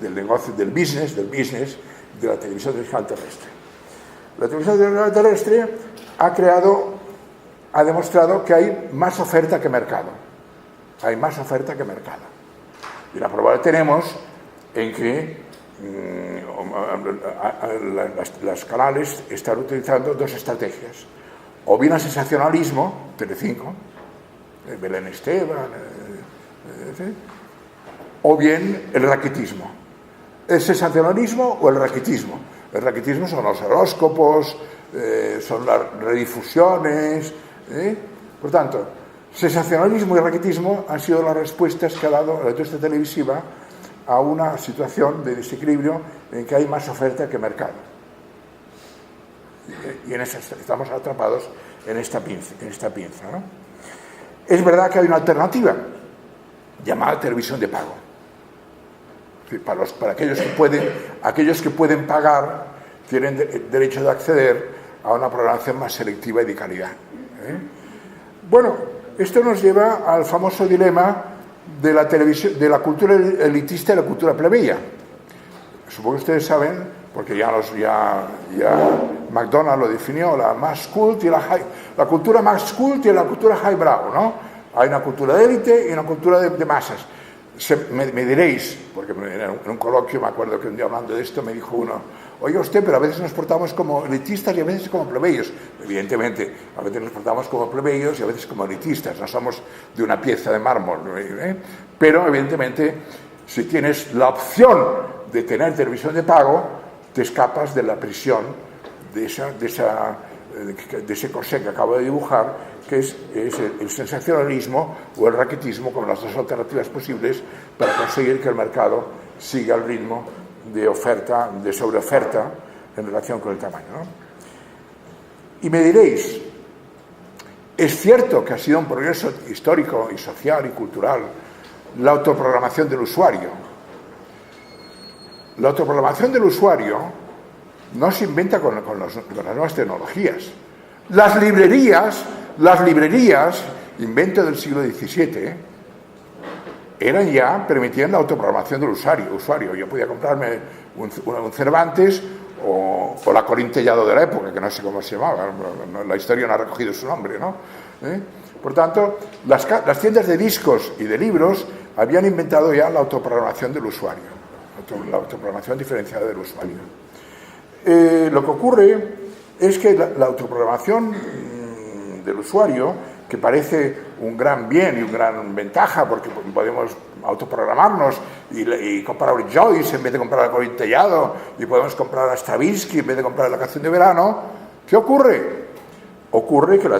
del negocio, del business de la televisión digital terrestre. La televisión digital terrestre ha demostrado que hay más oferta que mercado. Hay más oferta que mercado. Y la prueba la tenemos en que las canales están utilizando 2 estrategias. O bien el sensacionalismo, Telecinco, Belén Esteban, o bien el raquitismo. ¿El sensacionalismo o el raquitismo? El raquitismo son los horóscopos, son las redifusiones, Por tanto, sensacionalismo y raquetismo han sido las respuestas que ha dado la industria televisiva a una situación de desequilibrio en que hay más oferta que mercado. Y estamos atrapados en esta pinza, ¿no? Es verdad que hay una alternativa llamada televisión de pago. Para aquellos que pueden pagar, tienen derecho de acceder a una programación más selectiva y de calidad. Bueno, esto nos lleva al famoso dilema de la televisión, de la cultura elitista y la cultura plebeya. Supongo que ustedes saben, porque ya McDonald lo definió, la mass cult y la cultura mass cult y la cultura highbrow, ¿no? Hay una cultura de élite y una cultura de masas. Me diréis, porque en un coloquio me acuerdo que un día hablando de esto me dijo uno: oiga usted, pero a veces nos portamos como elitistas y a veces como plebeyos. Evidentemente, a veces nos portamos como plebeyos y a veces como elitistas, no somos de una pieza de mármol, pero evidentemente, si tienes la opción de tener televisión de pago, te escapas de la prisión de ese corsé que acabo de dibujar, que es el sensacionalismo o el raquetismo, como las dos alternativas posibles para conseguir que el mercado siga el ritmo de oferta, de sobreoferta en relación con el tamaño, ¿no? Y me diréis, es cierto que ha sido un progreso histórico y social y cultural la autoprogramación del usuario. La autoprogramación del usuario no se inventa con las nuevas tecnologías. Las librerías, invento del siglo XVII, permitían la autoprogramación del usuario. Yo podía comprarme un Cervantes o la Corintellado de la época, que no sé cómo se llamaba, la historia no ha recogido su nombre, ¿no? Por tanto, las tiendas de discos y de libros habían inventado ya la autoprogramación del usuario, la autoprogramación diferenciada del usuario. Lo que ocurre es que la autoprogramación del usuario, que parece un gran bien y una gran ventaja, porque podemos autoprogramarnos y comprar a Joyce en vez de comprar a Corintellado, y podemos comprar a Stravinsky en vez de comprar la canción de verano, ¿qué ocurre? Ocurre que la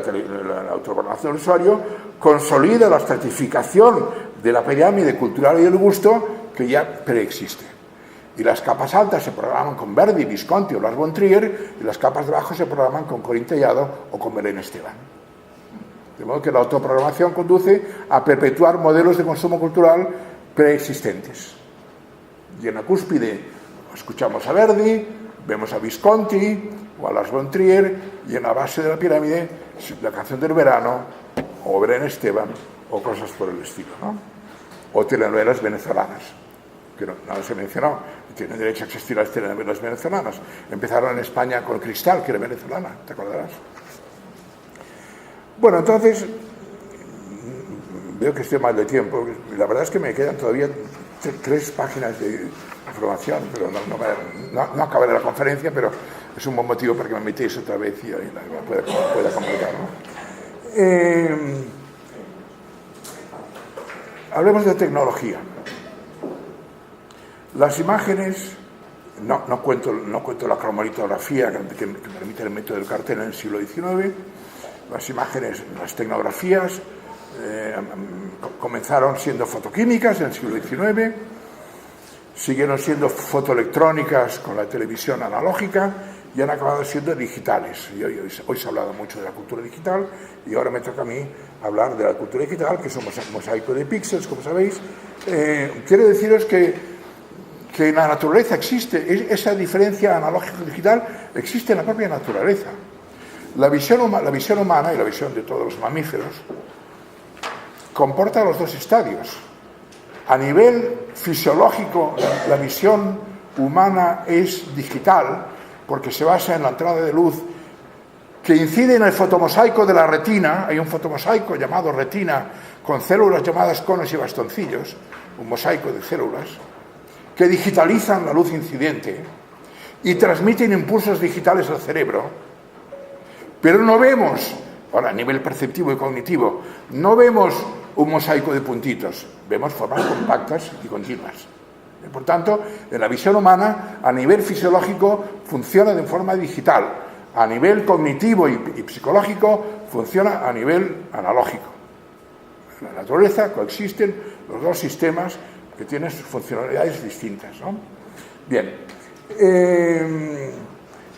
autoprogramación del usuario consolida la estratificación de la pirámide cultural y del gusto que ya preexiste. Y las capas altas se programan con Verdi, Visconti o Lars von Trier, y las capas de abajo se programan con Corintellado o con Belén Esteban. De modo que la autoprogramación conduce a perpetuar modelos de consumo cultural preexistentes. Y en la cúspide escuchamos a Verdi, vemos a Visconti o a Lars von Trier, y en la base de la pirámide la canción del verano o Belén Esteban o cosas por el estilo, ¿no? O telenovelas venezolanas, que no se mencionó. Tienen derecho a existir las telenovelas venezolanas. Empezaron en España con Cristal, que era venezolana, ¿te acordarás? Bueno, entonces, veo que estoy mal de tiempo. La verdad es que me quedan todavía 3 páginas de información, pero no acabaré la conferencia, pero es un buen motivo para que me metéis otra vez y la pueda complicar, ¿no? Hablemos de tecnología. Las imágenes, no cuento la cromatografía que permite el método del cartel en el siglo XIX. Las imágenes, las tecnografías comenzaron siendo fotoquímicas en el siglo XIX, siguieron siendo fotoelectrónicas con la televisión analógica y han acabado siendo digitales. Y hoy se ha hablado mucho de la cultura digital y ahora me toca a mí hablar de la cultura digital, que somos mosaico de píxeles, como sabéis. Quiero deciros que en la naturaleza existe esa diferencia analógico-digital, existe en la propia naturaleza. La visión humana y la visión de todos los mamíferos comporta los dos estadios. A nivel fisiológico, la visión humana es digital porque se basa en la entrada de luz que incide en el fotomosaico de la retina. Hay un fotomosaico llamado retina con células llamadas conos y bastoncillos, un mosaico de células que digitalizan la luz incidente y transmiten impulsos digitales al cerebro. Pero no vemos, ahora a nivel perceptivo y cognitivo, no vemos un mosaico de puntitos, vemos formas compactas y continuas. Por tanto, en la visión humana, a nivel fisiológico, funciona de forma digital. a nivel cognitivo y psicológico, funciona a nivel analógico. En la naturaleza coexisten los dos sistemas que tienen sus funcionalidades distintas, ¿no? Bien.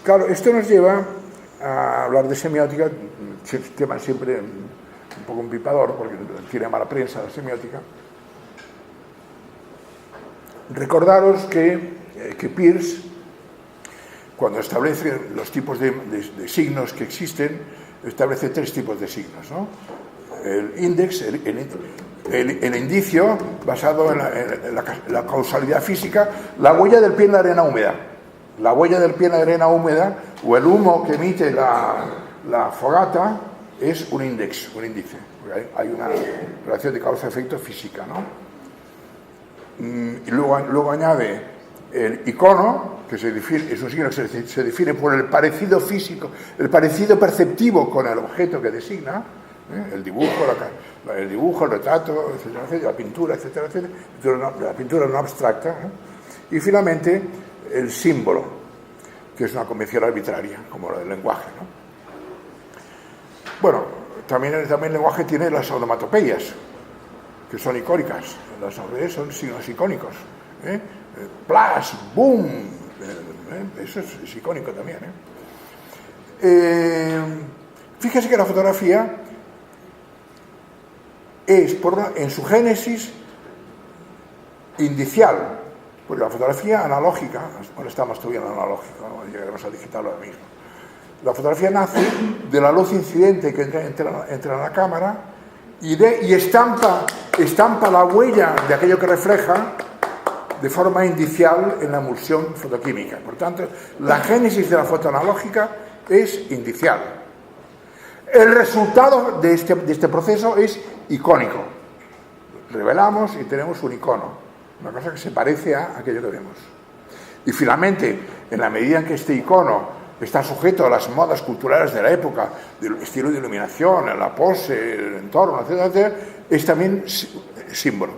Claro, esto nos lleva a hablar de semiótica, tema siempre un poco un pipador, porque tiene mala prensa la semiótica. Recordaros que Peirce, cuando establece los tipos de signos que existen, establece tres tipos de signos, ¿no? El índice, el indicio basado en la causalidad física, la huella del pie en la arena húmeda. La huella del pie en la arena húmeda o el humo que emite la fogata es un índice. Hay una relación de causa-efecto física, ¿no? Y luego añade el icono, que es un signo que se define por el parecido físico, el parecido perceptivo con el objeto que designa, el dibujo, el retrato, etcétera, la pintura, etcétera, la pintura no abstracta, y finalmente el símbolo, que es una convención arbitraria, como la del lenguaje, ¿no? Bueno, también el lenguaje tiene las onomatopeyas, que son icónicas. Las onomatopeyas son signos icónicos. Plas, boom, eso es icónico también. Fíjese que la fotografía es, en su génesis, indicial, porque la fotografía analógica, ahora estamos todavía en analógico, ¿no? Llegaremos al digital ahora mismo. La fotografía nace de la luz incidente que entra en la cámara y estampa la huella de aquello que refleja de forma indicial en la emulsión fotoquímica. Por tanto, la génesis de la foto analógica es indicial. El resultado de este proceso es icónico. Revelamos y tenemos un icono, una cosa que se parece a aquello que vemos. Y finalmente, en la medida en que este icono está sujeto a las modas culturales de la época, del estilo de iluminación, la pose, el entorno, etcétera, etcétera, es también símbolo.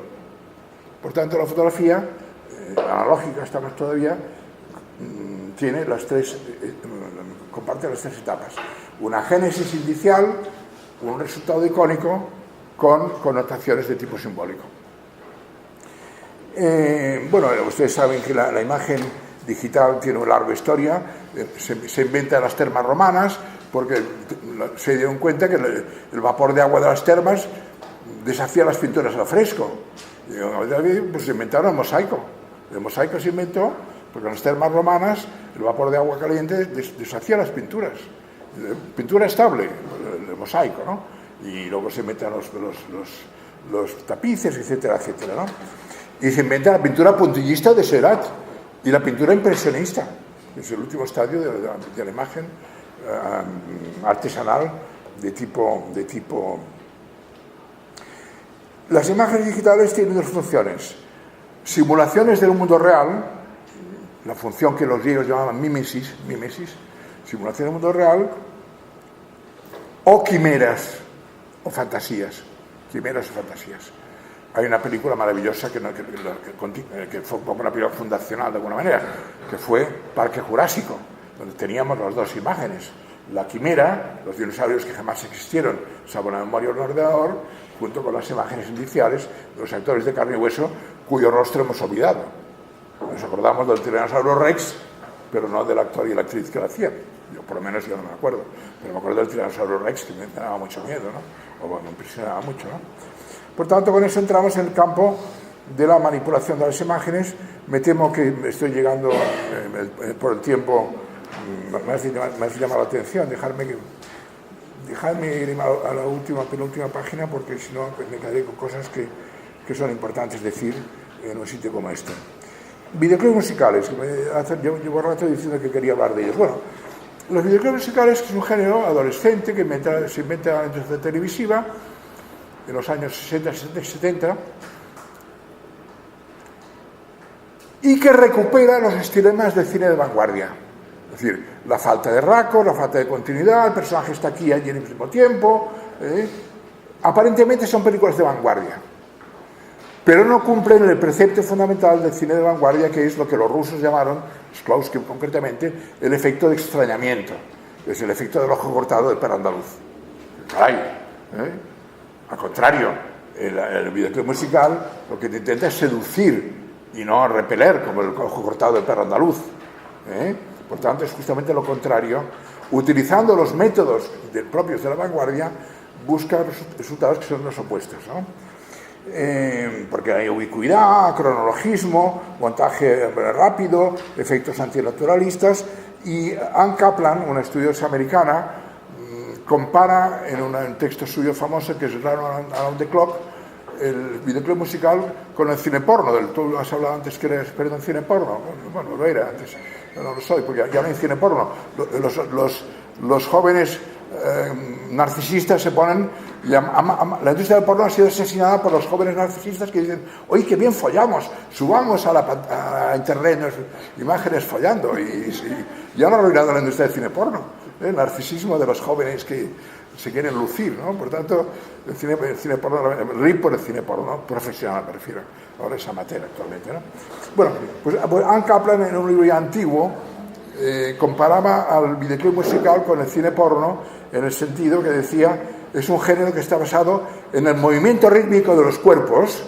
Por tanto, la fotografía analógica, estamos todavía, tiene comparte las tres etapas. Una génesis indicial, un resultado icónico con connotaciones de tipo simbólico. Bueno, ustedes saben que la imagen digital tiene una larga historia. Se inventa en las termas romanas porque se dieron cuenta que el vapor de agua de las termas deshacía las pinturas al fresco. Pues se inventaron el mosaico. El mosaico se inventó porque en las termas romanas el vapor de agua caliente deshacía las pinturas. Pintura estable, el mosaico, ¿no? Y luego se inventan los tapices, etcétera, etcétera, ¿no? Y se inventa la pintura puntillista de Seurat y la pintura impresionista, que es el último estadio de la imagen artesanal de tipo. Las imágenes digitales tienen dos funciones: simulaciones del mundo real, la función que los griegos llamaban mimesis, simulación del mundo real, o quimeras o fantasías. Hay una película maravillosa que fue una película fundacional de alguna manera, que fue Parque Jurásico, donde teníamos las dos imágenes: la quimera, los dinosaurios que jamás existieron, salvo la memoria del ordenador, junto con las imágenes indiciales de los actores de carne y hueso cuyo rostro hemos olvidado. Nos acordamos del Tiranosaurio Rex, pero no del actor y la actriz que lo hacían. Yo, por lo menos, yo no me acuerdo, pero me acuerdo del Tiranosaurio Rex, que me daba mucho miedo, ¿no? O bueno, me impresionaba mucho, ¿no? Por tanto, con eso entramos en el campo de la manipulación de las imágenes. Me temo que estoy llegando por el tiempo, me hace llamar la atención. Dejadme ir a la penúltima página, porque si no me quedaré con cosas que son importantes decir en un sitio como este. Videoclips musicales. Llevo rato diciendo que quería hablar de ellos. Bueno, los videoclips musicales es un género adolescente que se inventa en la industria televisiva en los años 60, 60 y 70, y que recupera los estilemas del cine de vanguardia. Es decir, la falta de raccord, la falta de continuidad, el personaje está aquí y allí al mismo tiempo. Aparentemente son películas de vanguardia, pero no cumplen el precepto fundamental del cine de vanguardia, que es lo que los rusos llamaron, Shklovsky concretamente, el efecto de extrañamiento. es el efecto del ojo cortado del perro andaluz. Caray, al contrario, el videoclip musical lo que te intenta es seducir y no repeler, como el ojo cortado del perro andaluz. Por tanto, es justamente lo contrario. Utilizando los métodos propios de la vanguardia, busca resultados que son los opuestos, ¿no? Porque hay ubicuidad, cronologismo, montaje rápido, efectos antinaturalistas. Y Anne Kaplan, una estudiosa americana, compara en un texto suyo famoso, que es Run Around the Clock, el videoclip musical con el cine porno. Tú has hablado antes que eres experto en cine porno. Bueno, lo era antes, yo no lo soy, porque ya no hay cine porno. Los jóvenes narcisistas se ponen... La industria del porno ha sido asesinada por los jóvenes narcisistas que dicen: oye, qué bien follamos, subamos a internet imágenes follando. Y ya no ha arruinado la industria del cine porno. El narcisismo de los jóvenes que se quieren lucir, ¿no? Por tanto, el cine porno, RIP por el cine porno profesional, me refiero. Ahora es amateur actualmente, ¿no? Bueno, pues Anne Kaplan, en un libro ya antiguo, comparaba al videoclip musical con el cine porno, en el sentido que decía: es un género que está basado en el movimiento rítmico de los cuerpos,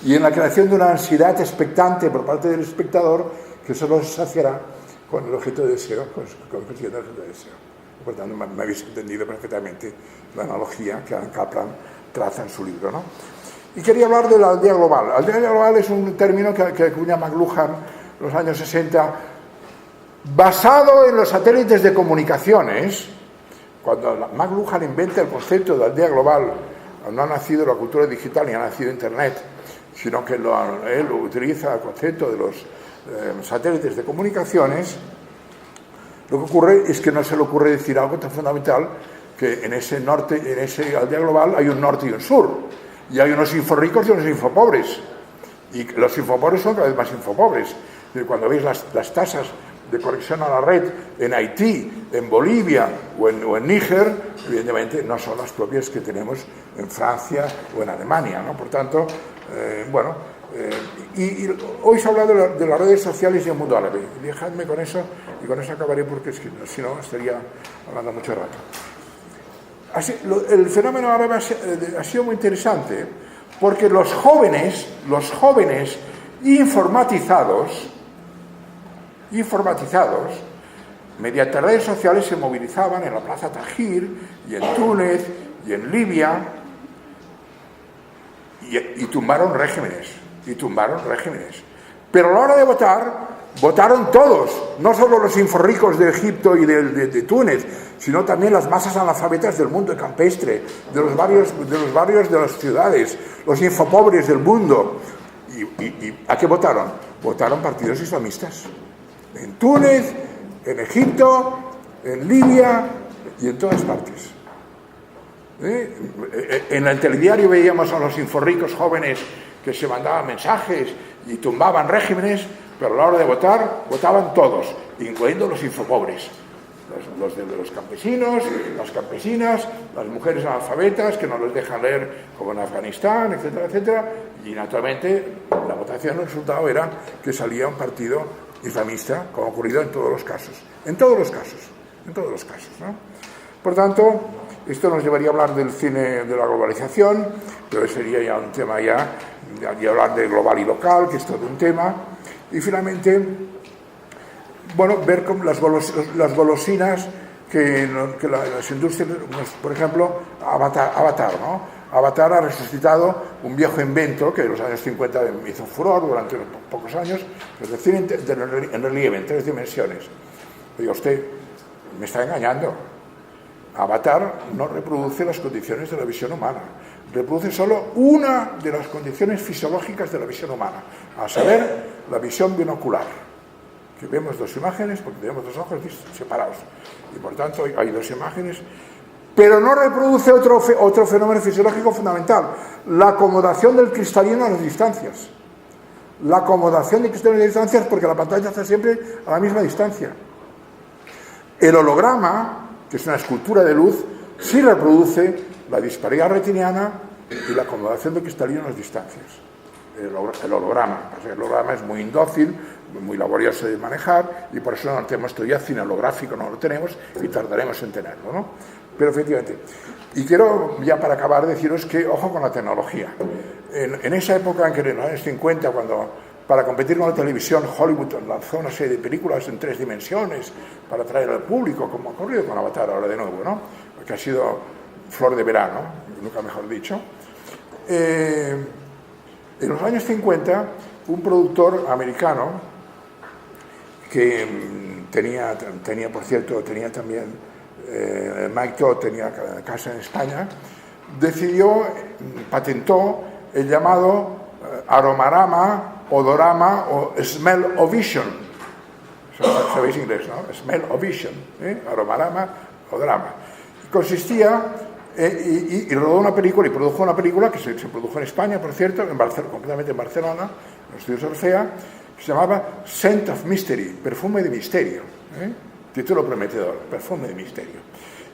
y en la creación de una ansiedad expectante por parte del espectador, que solo se saciará con el objeto de deseo, con el objeto de deseo. Por tanto, me habéis entendido perfectamente la analogía que Anne Kaplan traza en su libro, ¿no? Y quería hablar de la aldea global. La aldea global es un término que acuña McLuhan en los años 60, basado en los satélites de comunicaciones. Cuando McLuhan inventa el concepto de aldea global, no ha nacido la cultura digital ni ha nacido Internet, sino que él utiliza el concepto de los satélites de comunicaciones. Lo que ocurre es que no se le ocurre decir algo tan fundamental, que en ese aldea global hay un norte y un sur, y hay unos inforricos y unos infopobres, y los infopobres son cada vez más infopobres. Cuando veis las tasas de conexión a la red en Haití, en Bolivia o en Níger, evidentemente no son las propias que tenemos en Francia o en Alemania, ¿no? Por tanto, y hoy se ha hablado de las redes sociales y el mundo árabe. Dejadme con eso, y con eso acabaré, porque es que, si no estaría hablando mucho rato. El fenómeno árabe ha sido muy interesante, porque los jóvenes informatizados, mediante redes sociales, se movilizaban en la Plaza Tahrir y en Túnez y en Libia y tumbaron regímenes. Pero a la hora de votar, votaron todos, no solo los inforricos de Egipto y de Túnez, sino también las masas analfabetas del mundo campestre, de los barrios de las ciudades, los infopobres del mundo. ¿Y a qué votaron? Votaron partidos islamistas. En Túnez, en Egipto, en Libia y en todas partes. En el telediario veíamos a los inforricos jóvenes que se mandaban mensajes y tumbaban regímenes, pero a la hora de votar, votaban todos, incluyendo los infopobres. Los campesinos, las campesinas, las mujeres analfabetas que no les dejan leer, como en Afganistán, etcétera, etcétera. Y naturalmente la votación, el resultado era que salía un partido islamista, como ha ocurrido en todos los casos, ¿no? Por tanto, esto nos llevaría a hablar del cine de la globalización, pero sería ya un tema y hablar de global y local, que es todo un tema. Y finalmente, ver cómo las golosinas que las industrias, por ejemplo, Avatar, ¿no? Avatar ha resucitado un viejo invento que en los años 50 hizo furor durante pocos años, es decir, en relieve, en 3 dimensiones. Digo, usted me está engañando. Avatar no reproduce las condiciones de la visión humana, reproduce solo una de las condiciones fisiológicas de la visión humana, a saber, la visión binocular, que vemos 2 imágenes porque tenemos 2 ojos separados, y por tanto hay 2 imágenes, pero no reproduce otro fenómeno fisiológico fundamental, la acomodación del cristalino a las distancias. La acomodación del cristalino a las distancias, porque la pantalla está siempre a la misma distancia. El holograma, que es una escultura de luz, sí reproduce la disparidad retiniana y la acomodación del cristalino a las distancias. el holograma. El holograma es muy indócil, muy laborioso de manejar, y por eso no tenemos todavía cine holográfico, no lo tenemos, y tardaremos en tenerlo, ¿no? Pero efectivamente. Y quiero, ya para acabar, deciros que, ojo con la tecnología. En esa época, en los años 50, cuando para competir con la televisión, Hollywood lanzó una serie de películas en 3 dimensiones para atraer al público, como ha ocurrido con Avatar ahora de nuevo, ¿no? Que ha sido flor de verano, nunca mejor dicho. En los años 50, un productor americano que tenía por cierto, tenía también Mike Todd, tenía casa en España, patentó el llamado aromarama, odorama o smell-o-vision. Sabéis inglés, ¿no? Smell-o-vision, aromarama, odorama. Consistía, y rodó una película, y produjo una película que se produjo en España, por cierto, completamente en Barcelona, en los estudios Orfea, que se llamaba Scent of Mystery, perfume de misterio. Título prometedor, perfume de misterio.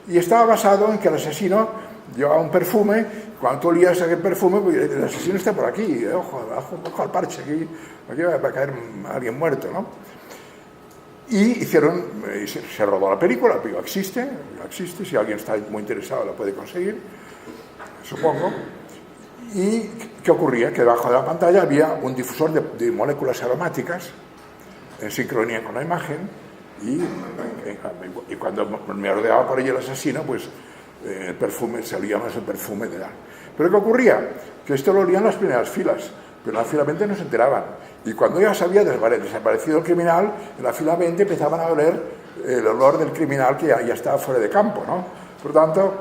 Y estaba basado en que el asesino llevaba un perfume, cuando tú olías aquel perfume, pues el asesino está por aquí, ojo al parche, aquí va a caer alguien muerto, ¿no? Y se rodó la película existe, si alguien está muy interesado la puede conseguir, supongo. ¿Y qué ocurría? Que debajo de la pantalla había un difusor de moléculas aromáticas en sincronía con la imagen, y cuando me rodeaba por ahí el asesino, pues el perfume salía más el perfume de la... Pero ¿qué ocurría? Que esto lo olían las primeras filas, pero en la fila 20 no se enteraban. Y cuando ya se había desaparecido el criminal, en la fila 20 empezaban a oler el olor del criminal que ya estaba fuera de campo, ¿no? Por lo tanto,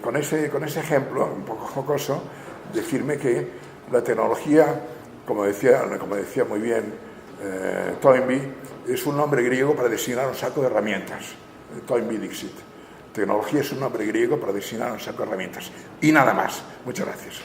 con ese ejemplo, un poco jocoso, decirme que la tecnología, como decía muy bien Toynbee, es un nombre griego para designar un saco de herramientas. Toynbee Dixit. Tecnología es un nombre griego para designar un saco de herramientas. Y nada más. Muchas gracias.